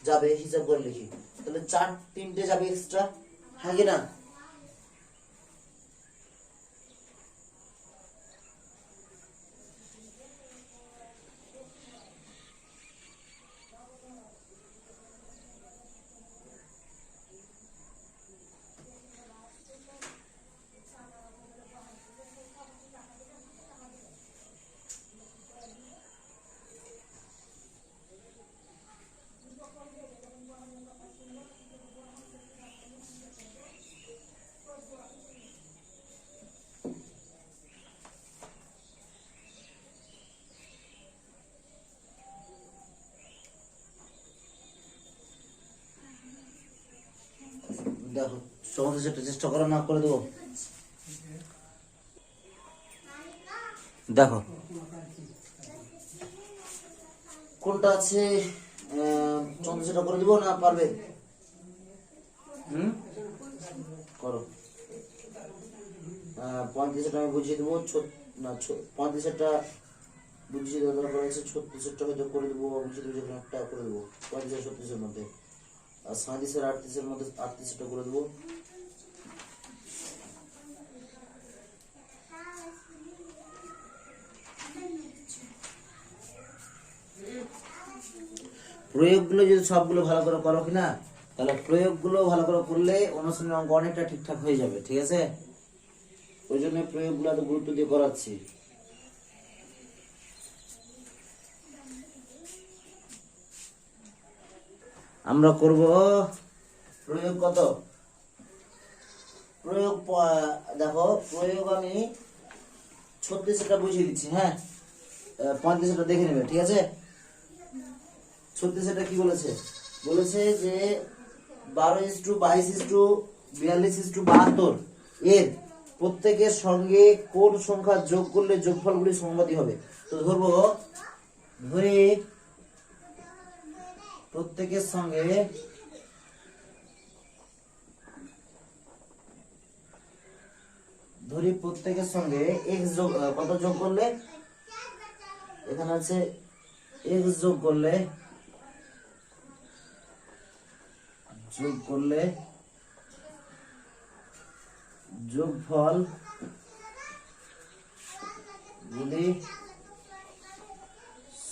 যাবে হিসাব করে লিখি। তাহলে 3টে যাবে এক্সট্রা, হ্যাঁ কি না? দেখো সমস্ত সেটা চেষ্টা করো, না করে দেবো। দেখো কোনটা আছে, সেটা করে দিব না পারবে? করো। 35টা আমি বুঝিয়ে দেবো, না 35টা বুঝিয়ে দেওয়া দরকার আছে, 36টা হয়তো করে দেবো, বুঝিয়ে দেবো, যেখানে একটা করে দেবো 35 আর 36-এর মধ্যে। আর 37 আর 38-এর মধ্যে 38টা করে দেবো। প্রয়োগগুলো যদি সবগুলো ভালো করে করো কিনা, তাহলে প্রয়োগগুলো ভালো করে করলে অনুশীলনের অঙ্ক অনেকটা ঠিকঠাক হয়ে যাবে, ঠিক আছে? ওই জন্য প্রয়োগগুলো এত গুরুত্ব দিয়ে করাচ্ছি। আমরা করব প্রয়োগ কত, প্রয়োগ দেখো প্রয়োগ আমি 36টা বুঝিয়ে দিচ্ছি, হ্যাঁ 35টা দেখে নেবে, ঠিক আছে? 36টা কি বলেছে? বলেছে যে 12:22:42:72 এর প্রত্যেকের সঙ্গে কোন সংখ্যা যোগ করলে যোগফলগুলি সমানুপাতিক হবে। তো ধরবো, ধরি প্রত্যেকের সঙ্গে x যোগ কত যোগ করলে, এখানে আছে x যোগ করলে যোগফল গুলি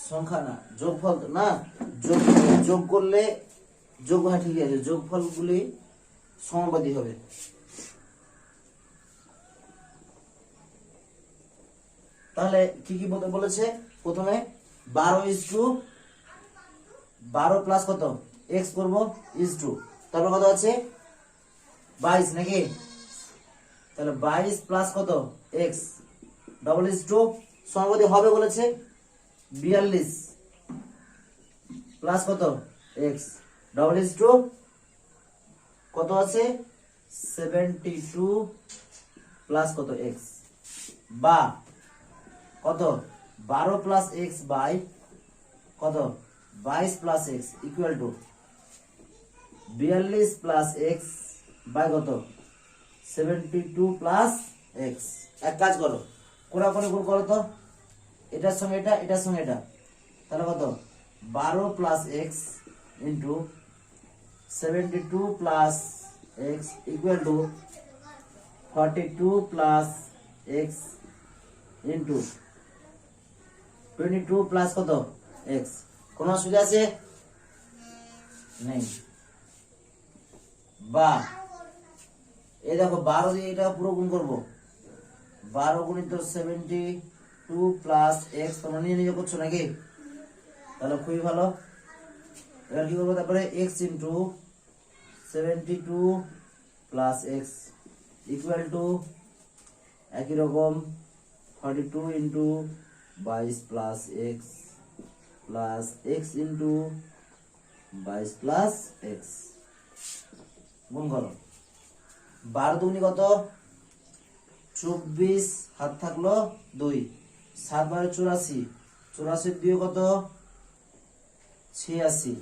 সংখ্যা, না যোগফল না, যোগ করলে যোগ, হ্যাঁ ঠিক আছে, যোগফল গুলি সমানুপাতিক হবে। তাহলে কি কি বলেছে? প্রথমে 12 প্লাস কত x করবো = তারপর কত আছে 22 নাকি? তাহলে 22 প্লাস কত x = সমানুপাতিক হবে বলেছে 42 প্লাস কত x = কত আছে 72 প্লাস কত x, বা কত 12 প্লাস x বাই কত 22 plus x equal to 42 plus x by কত 72 প্লাস x। এক কাজ করো, কোনাকুনি গুণ করো তো, এটার সঙ্গে এটা, এটার সঙ্গে এটা, তাহলে কত 12 plus x into 72 plus x equal to 42 plus x into 22 plus কত x। কোন অসুবিধা আছে? নেই। বা এই দেখো 12 দিয়ে এটা পুরো গুণ করবো, 12 গুণিত 72 প্লাস x, তোমরা নিয়ে নিজে করছো নাকি? তাহলে খুবই ভালো। এবার কি করবো? তারপরে x into 72 plus x equal two একই রকম 42 into 22 plus x plus x into 22 plus x গুণ করো। 12 দুগুনি কত? 24, হাত থাকলো 2, 7 12 84, 84 2 কত? 86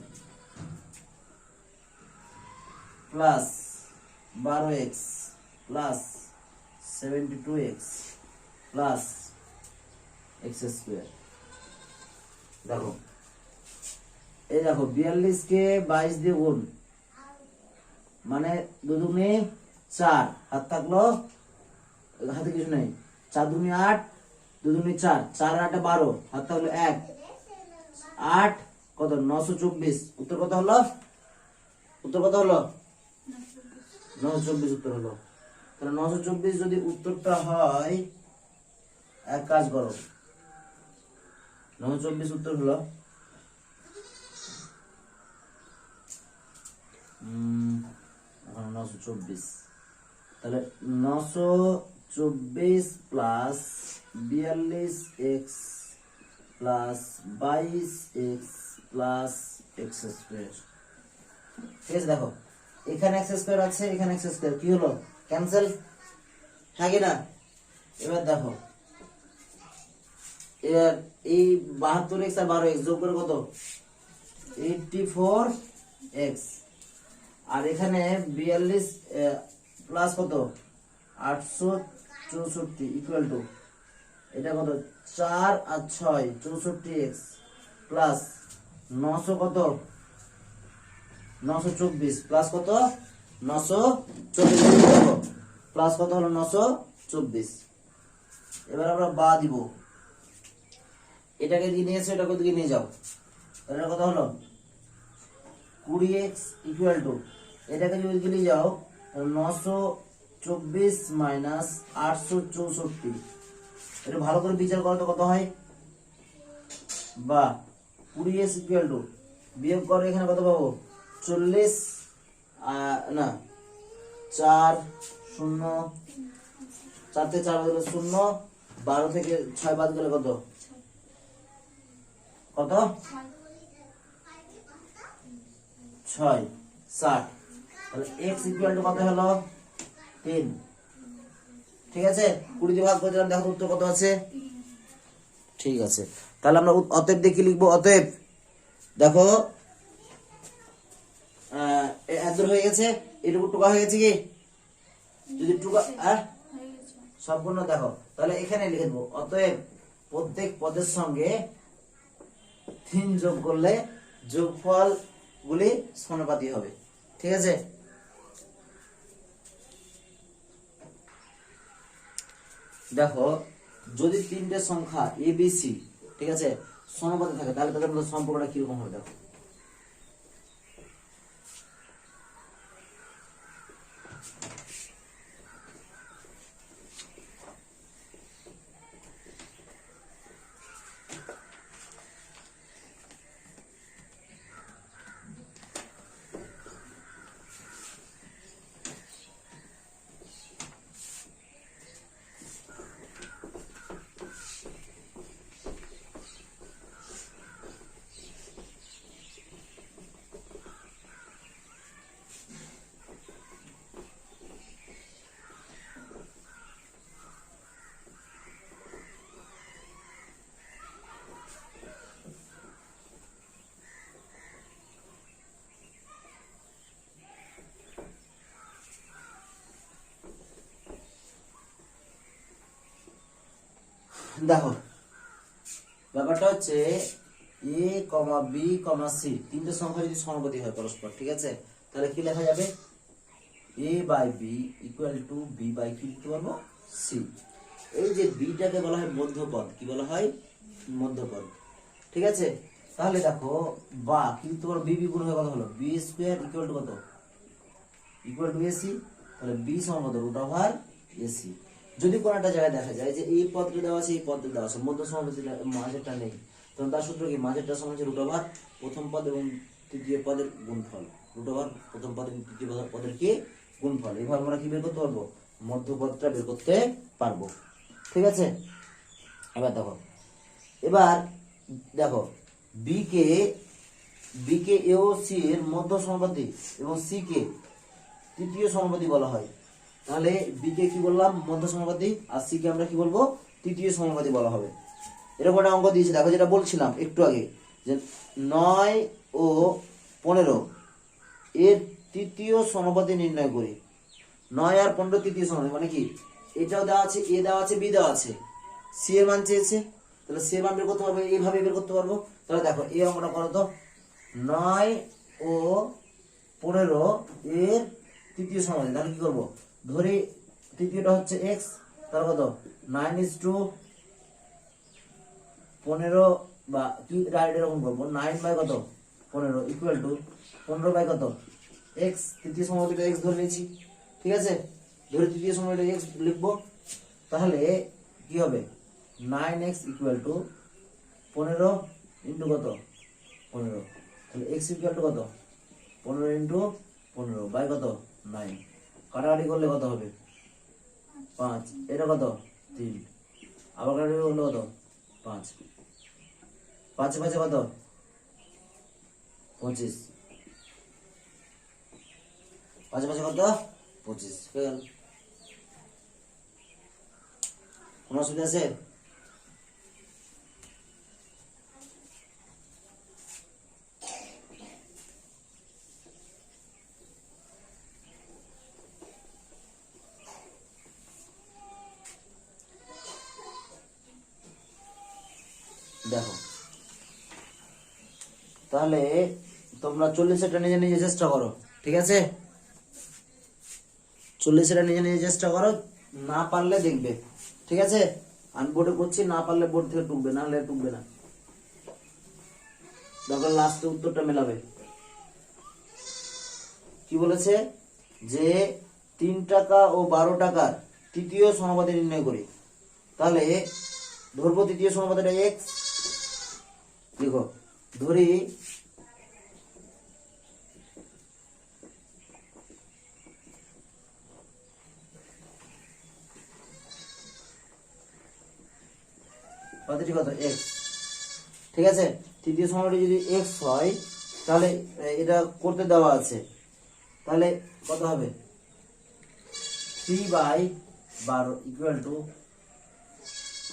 plus 12x plus 72x plus x square. দেখো এই দেখো 42 কে 22 দিয়ে গুণ, মানে 2 দুগুণে 4, হাত থাকলো, হাতে কিছু নেই, 4 দুগুণে 8, 2 দুগুণে 4, 4 আর 8 12, হাত থাকলো 1, 8 কত? 924। উত্তর কত হলো? উত্তর কত হলো? 924 উত্তর হলো। তাহলে 924 যদি উত্তরটা হয়, এক কাজ করো, 924 উত্তর হলো 924। তাহলে 924 plus 42x plus 22x plus x square. ঠিক আছে, দেখো এখানে x স্কয়ার আছে, এখানে x স্কয়ার, কি হলো? ক্যান্সেল, হ্যাঁ কি না? এবার দেখো এবার এই 72x আর 12x যোগ করে কত? 84x, আর এখানে 42 প্লাস কত? 864 ইকুয়াল টু এটা কত? 4 আর 6 64x প্লাস 900 কত? 924 প্লাস কত? 924 প্লাস কত হলো? 924। এবার আমরা বা দিব, এটাকে দিয়ে নিয়েছো, এটাকে দিকে নিয়ে যাও, তাহলে এটা কত হলো? 20x ইকুয়াল টু এটাকে যদি দিকে নিয়ে যাও 924 মাইনাস 864, এটা ভালো করে বিচার করো তো কত হয়? বা 20x ইকুয়াল টু বিয়োগ করে এখানে কত পাবো? 40 না 4 0, 4 থেকে 4 বাদ গেলে 0, 12 থেকে 6 বাদ গেলে কত? কত? 6 60। তাহলে x ইকুয়াল টু কত হলো? 3। ঠিক আছে, 20 দিয়ে ভাগ করে দিলাম, দেখো উত্তর কত আছে? ঠিক আছে, তাহলে আমরা অতএব দিয়ে কি লিখবো? অতএব দেখো এদর হয়ে গেছে, এটুকু টুকা হয়ে গেছে কি? যদি টুকা সম্পূর্ণ দেখো, তাহলে এখানে লিখে দেবো অতএব প্রত্যেক পদের সঙ্গে 3 যোগ করলে যোগফল গুলি সমানুপাতিক হবে। ঠিক আছে, দেখো যদি 3টে সংখ্যা এ বি সি, ঠিক আছে, সমানুপাতিক থাকে, তাহলে তাদের মধ্যে সম্পর্কটা কিরকম হবে? দেখো দেখো ব্যাপারটা হচ্ছে a, b, c 3টে সংখ্যা যদি সমানুপাতিক হয় পরস্পর, ঠিক আছে, তাহলে কি লেখা যাবে? a by b equal to b by কি লিখতে পারবো? c। এই যে bটাকে বলা হয় মধ্যপদ, কি বলা হয়? মধ্যপদ। ঠিক আছে, তাহলে দেখো বা কি লিখতে পারবো? b গুণ হয়ে কত হলো? b স্কয়ার ইকুয়াল টু কত? Equal to ac। তাহলে b সমান কত? Root over ac। যদি কোনো একটা জায়গায় দেখা যায় যে এই পদটা দেওয়া আছে, এই পদটা দেওয়া আছে, মধ্য সমাপতি মাঝেরটা নেই, তখন তার সূত্র কি? মাঝেরটা সমান হচ্ছে রুট ওভার প্রথম পদ এবং তৃতীয় পদের গুণফল। রুট ওভার প্রথম পদ এবং তৃতীয় পদের কি? গুণফল। এভাবে আমরা কি বের করতে পারবো? মধ্যপদটা বের করতে পারবো। ঠিক আছে, এবার দেখো বি কে এ ও সি এর মধ্য সমাপতি এবং সি কে তৃতীয় সমাপতি বলা হয়। তাহলে বি কে কি বললাম? মধ্য সমাপতি, আর সি কে আমরা কি বলবো? তৃতীয় সমাপতি বলা হবে। এরকম একটা অঙ্ক দিয়েছে, দেখো যেটা বলছিলাম একটু আগে, যে 9 ও 15 এর তৃতীয় সমাপতি নির্ণয় করি। 9 আর 15 তৃতীয় সমাপতি মানে কি? এটাও দেওয়া আছে, এ দেওয়া আছে, বি দেওয়া আছে, সি এর মান চেয়েছে, তাহলে সি এর মান বের করতে পারবো, এইভাবে বের করতে পারবো। তাহলে দেখো এই অঙ্কটা করো তো, 9 ও 15 এর তৃতীয় সমাপতি, তাহলে কি করবো? ধরি তৃতীয়টা হচ্ছে এক্স, তাহলে কত? 9:15 বা কি রাইট এরকম করবো, 9 বাই কত? 15 ইকুয়াল টু 15 বাই কত? এক্স। তৃতীয় সমাপতিটা এক্স ধরে নিয়েছি, ঠিক আছে? ধরে তৃতীয় সমাপতিটা এক্স লিখবো, তাহলে কি হবে? 9x ইকুয়াল টু 15 ইন্টু কত? 15। তাহলে x ইকুয়াল টু কত? 15 ইন্টু 15 বাই কত? 9। কাটাকাটি করলে কত হবে? 5। এটা কত? 3। আবার কাটাকাটি করলে কত? 5। 5 এ 5 কত? 25। 5 এ 5 কত? 25 হয়ে গেল। কোনো অসুবিধা আছে? দেখো তাহলে তোমরা 40 নিজে নিজে চেষ্টা করো, ঠিক আছে? 40 নিজে নিজে চেষ্টা করো, না পারলে দেখবে, ঠিক আছে? আমি বোর্ডে করছি, না পারলে বোর্ড থেকে টুকবে, না হলে টুকবে না। দরকার লাস্টে উত্তরটা মেলাবে। কি বলেছে? যে 3 টাকা ও 12 টাকার তৃতীয় সমাপতি নির্ণয় করি। তাহলে ধরবো তৃতীয় সমাপতিটা এক্স, দেখো ধরি পদ্ধতি কত? এক্স, ঠিক আছে? তৃতীয় সমাপতি যদি এক্স হয়, তাহলে এটা করতে দেওয়া আছে, তাহলে কত হবে? 3/12 ইকুয়াল টু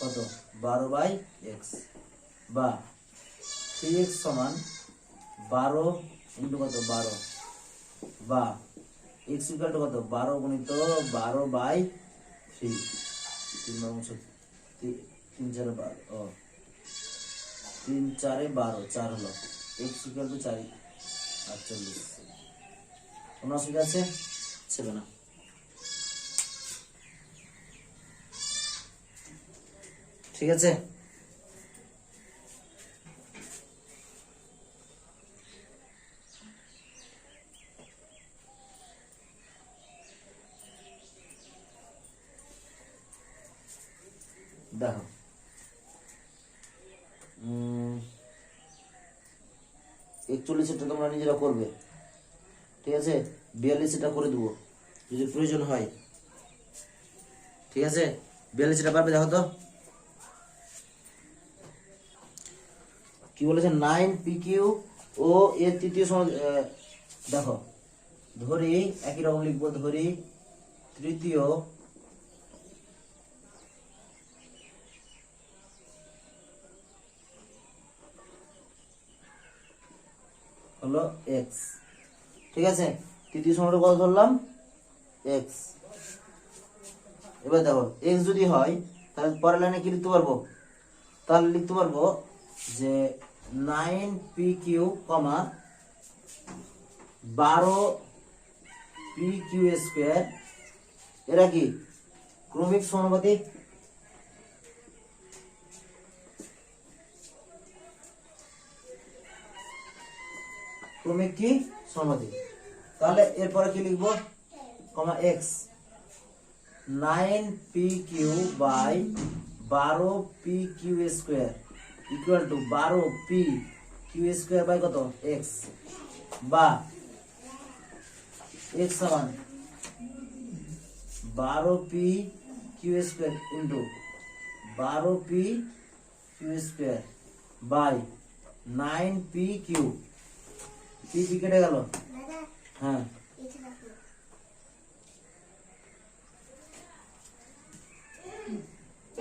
কত? 12/x, বা 3x সমান 12 ইন্টু কত? 12, বা x ইকুয়াল টু কত? 12 গুণিত 12/3, 3 4 12, ও 3 4 12, 4 হলো, x ইকুয়াল টু 4 48। কোনো অসুবিধা আছে? ছিল না। ঠিক আছে, দেখো 41 তোমরা নিজেরা করবে, ঠিক আছে? 42 করে দেবো যদি প্রয়োজন হয়, ঠিক আছে? 42 পারবে? দেখো তো কি বলেছে? 9 PQ ও এর তৃতীয় সমাপতি। দেখো ধরি একই রকম লিখবো, ধরি তৃতীয় হলো এক্স, ঠিক আছে? তৃতীয় সমাপতি কত ধরলাম? এক্স। এবার দেখো এক্স যদি হয়, তাহলে পরের লাইনে কি লিখতে পারবো? তাহলে লিখতে পারবো যে 9 PQ, 12 PQ স্কয়ার, এরা কি ক্রমিক সমানুপাতিক? ক্রমিক কি সমানুপাতিক। তাহলে এরপরে কি লিখবো? Comma X, 9pq by 12pq square equal to 12pq square by কত x বা x সমান 12pq square into 12pq square by 9pq p কেটে গেল হ্যাঁ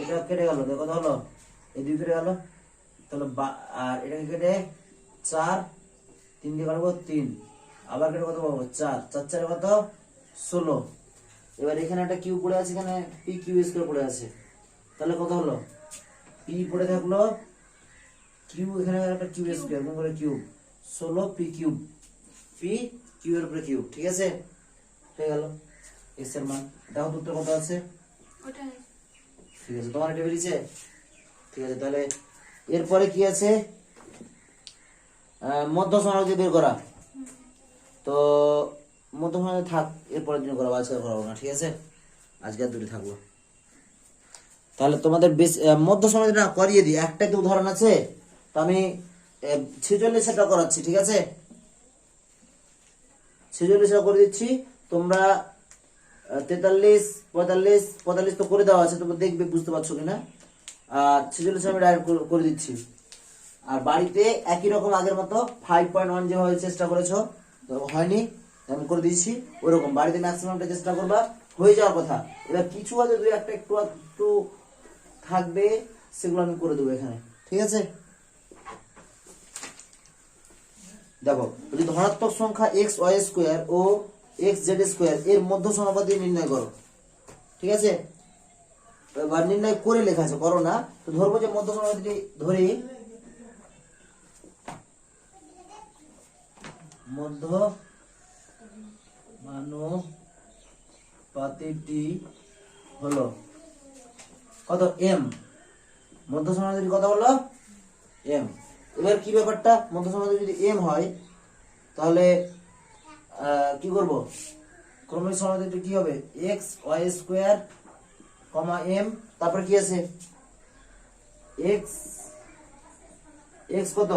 এটা কেটে গেল দেখো কত হলো এই দুই কেটে গেল তাহলে আর এটাকে কেটে 4 3 দিয়ে কাটবো 3 আবার কেটে কত পাবো 4 4 4 কত 16 এবার এখানে একটা কিউ পড়ে আছে এখানে পি কিউ স্কয়ার পড়ে আছে তাহলে কত হলো পি পড়ে থাকলো কিউ এখানে একটা কিউ স্কয়ার গুণ করে cube 16 P cube P Q এর উপরে কিউব ঠিক আছে হয়ে গেল এক্স এর মান দেখো উত্তর কত আছে ওটাই ঠিক আছে তোমার এটা বেরিয়েছে ঠিক আছে তাহলে এরপরে কি আছে মধ্য সমানুপাতিক বের করা তো মধ্য সমানুপাতিক থাক এরপরের দিন করা আজকে করাবো না ঠিক আছে আজকে আর দুটো থাকলো তাহলে তোমাদের মধ্য সমানুপাতিক না করিয়ে দিই একটাই তো উদাহরণ আছে তো আমি 46 সেটা করাচ্ছি ঠিক আছে 46 সেটা করে দিচ্ছি তোমরা 43 45 45 তো করে দেওয়া আছে তোমরা দেখবে বুঝতে পারছো কিনা আর 46 আমি ডাইরেক্ট করে দিচ্ছি আর বাড়িতে একই রকম আগের মতো 5.1 যেভাবে চেষ্টা করেছো তো হয়নি আমি করে দিয়েছি ওরকম বাড়িতে ম্যাক্সিমামটা চেষ্টা করবা হয়ে যাওয়ার কথা এবার কিছু আছে দুই একটা একটু থাকবে সেগুলো আমি করে দেবো এখানে ঠিক আছে দেখো যদি ধনাত্মক সংখ্যা x y স্কয়ার ও x z স্কয়ার এর মধ্য সমানুপাতিক নির্ণয় করো ঠিক আছে এবার নির্ণয় করে লেখা আছে করো না তো ধরবো যে মধ্য সমানুপাতিকটি ধরি মধ্য সমানুপাতিকটি হলো কত m মধ্য সমানুপাতিকটি কত হলো m এবার কি ব্যাপারটা মধ্য সমানুপাতিক যদি m হয় তাহলে কি করব ক্রমিক সমানুপাতিকটি কি হবে x y স্কয়ার m তারপর কি আছে x কত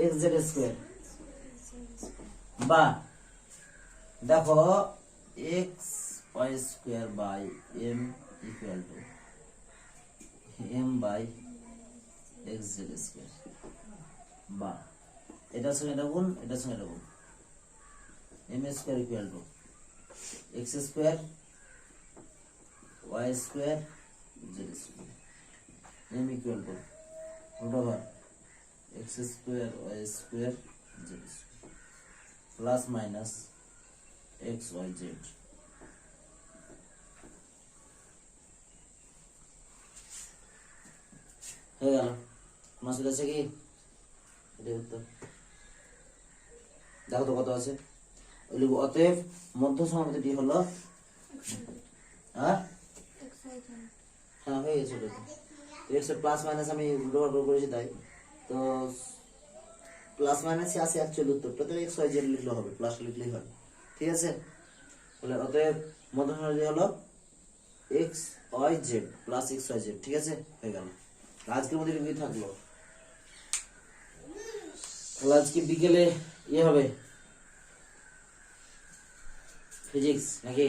x z স্কয়ার বা দেখো x y square by m equal to m by x z square বা এটার সঙ্গে এটা গুণ এটার সঙ্গে এটা গুণ m square equal to x square y square z square m equal to root over x square y square z square plus minus x y z হয়ে গেল মাসুদ আছে কি এটা উত্তর দেখো তো কত আছে লিখব অতএব মধ্য সমানুপাতিকটি হলো হ্যাঁ হয়ে গেছে x এর প্লাস মাইনাস আমি ব্যবহার করেছি তাই তো প্লাস মাইনাস আছে অ্যাকচুয়ালি উত্তরটা তো x y z লিখলে হবে প্লাস লিখলেই হয় ঠিক আছে তাহলে অতএব মধ্য সমানুপাতিকটি হলো x y z plus x y z ঠিক আছে হয়ে গেল আজকের মধ্যে কি থাকলো তাহলে আজকে বিকেলে ইয়ে হবে ফিজিক্স নাকি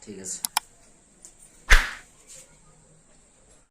ঠিক আছে